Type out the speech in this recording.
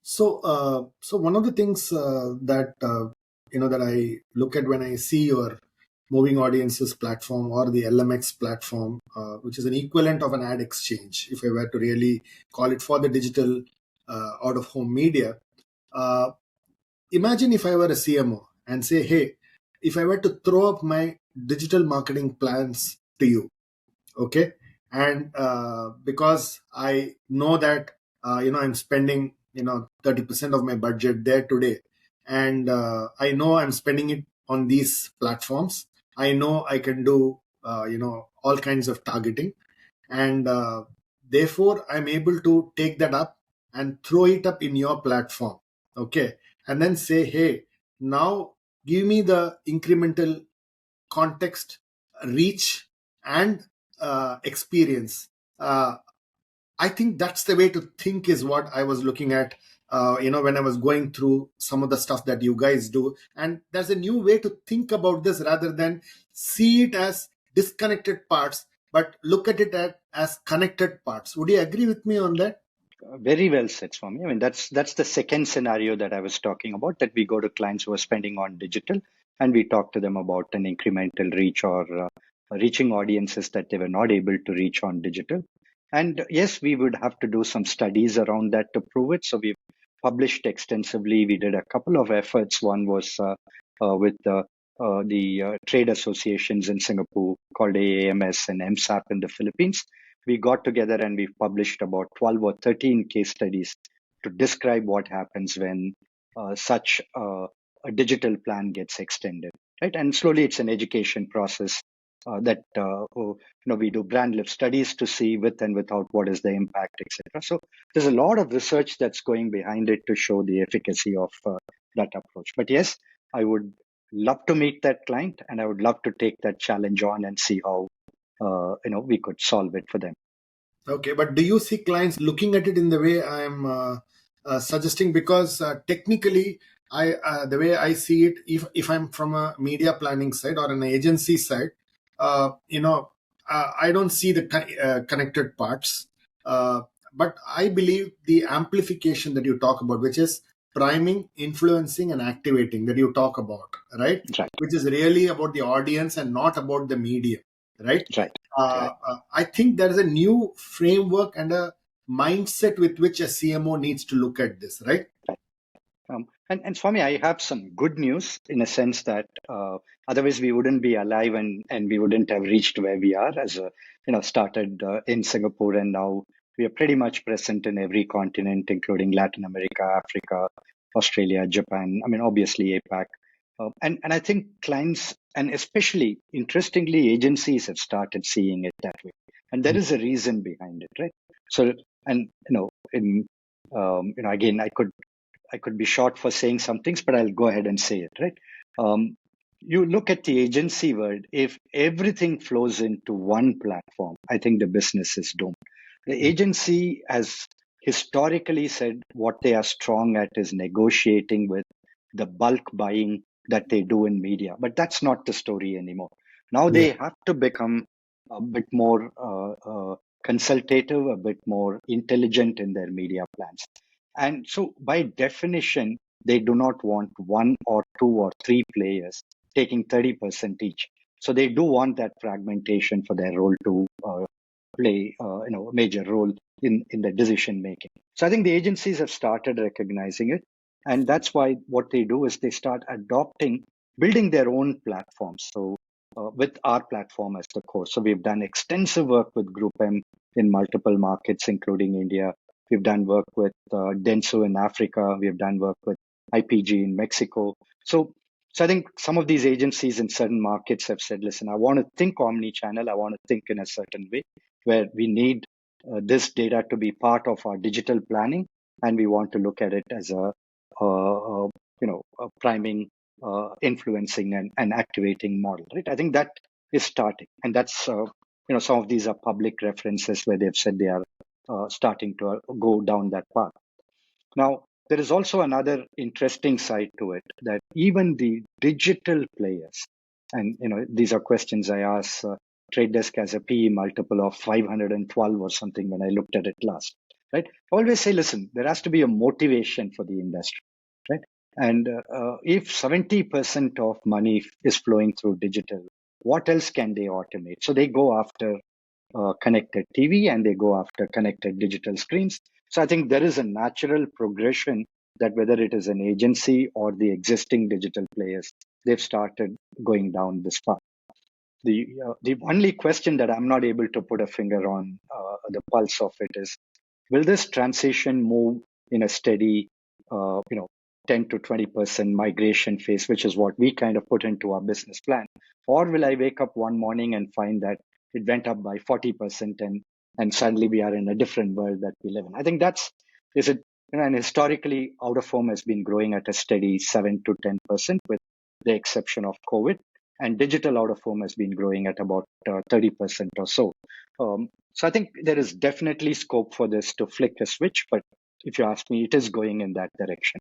So one of the things that that I look at when I see your moving audiences platform or the LMX platform, which is an equivalent of an ad exchange, if I were to really call it for the digital out of home media. Uh, Imagine if I were a CMO and say, hey, if I were to throw up my digital marketing plans to you, okay, and because I know that I'm spending 30% of my budget there today, and I know I'm spending it on these platforms. I know I can do all kinds of targeting, and therefore I'm able to take that up and throw it up in your platform, okay, and then say, hey, now give me the incremental context, reach, and experience. uh, I think that's the way to think, is what I was looking at when I was going through some of the stuff that you guys do. And there's a new way to think about this, rather than see it as disconnected parts, but look at it as connected parts. Would you agree with me on that? Very well said, Swami. I mean, that's the second scenario that I was talking about, that we go to clients who are spending on digital and we talk to them about an incremental reach or reaching audiences that they were not able to reach on digital. And yes, we would have to do some studies around that to prove it. So we've published extensively. We did a couple of efforts. One was with the trade associations in Singapore called AAMS and MSAP in the Philippines. We got together and we've published about 12 or 13 case studies to describe what happens when such a digital plan gets extended, right? And slowly it's an education process that we do brand lift studies to see with and without what is the impact, etc. So there's a lot of research that's going behind it to show the efficacy of that approach. But yes, I would love to meet that client and I would love to take that challenge on and see how we could solve it for them. Okay, but do you see clients looking at it in the way I'm suggesting? Because technically, the way I see it, if I'm from a media planning side or an agency side, I don't see the connected parts. But I believe the amplification that you talk about, which is priming, influencing, and activating, that you talk about, right? Right. Which is really about the audience and not about the media, right? Right. I think there is a new framework and a mindset with which a CMO needs to look at this, right? And Swami, I have some good news in a sense that otherwise we wouldn't be alive and we wouldn't have reached where we are as started in Singapore, and now we are pretty much present in every continent, including Latin America, Africa, Australia, Japan. I mean, obviously APAC. And I think clients, and especially interestingly, agencies have started seeing it that way. And there is a reason behind it, right? So, and again, I could be short for saying some things, but I'll go ahead and say it, right? You look at the agency world, if everything flows into one platform, I think the business is doomed. The agency has historically said what they are strong at is negotiating with the bulk buying that they do in media. But that's not the story anymore. Now they have to become a bit more consultative, a bit more intelligent in their media plans. And so by definition, they do not want one or two or three players taking 30% each. So they do want that fragmentation for their role to play a major role in the decision making. So I think the agencies have started recognizing it. And that's why what they do is they start building their own platforms. So with our platform as the core. So we've done extensive work with Group M in multiple markets, including India. We've done work with Denso in Africa. We've done work with IPG in Mexico. So I think some of these agencies in certain markets have said, listen, I want to think omni-channel. I want to think in a certain way where we need this data to be part of our digital planning. And we want to look at it as a priming, influencing and activating model, right? I think that is starting. And that's, some of these are public references where they've said they are starting to go down that path. Now, there is also another interesting side to it, that even the digital players, and these are questions I asked Trade Desk as a PE multiple of 512 or something when I looked at it last. right? Always say, listen, there has to be a motivation for the industry, right? And if 70% of money is flowing through digital, what else can they automate? So they go after connected TV and they go after connected digital screens. So I think there is a natural progression that whether it is an agency or the existing digital players, they've started going down this path. The only question that I'm not able to put a finger on the pulse of it is, will this transition move in a steady, 10 to 20% migration phase, which is what we kind of put into our business plan? Or will I wake up one morning and find that it went up by 40% and suddenly we are in a different world that we live in? I think is it, and historically, out of home has been growing at a steady 7 to 10% with the exception of COVID. And digital out of home has been growing at about 30% or so. So I think there is definitely scope for this to flick a switch, but if you ask me, it is going in that direction.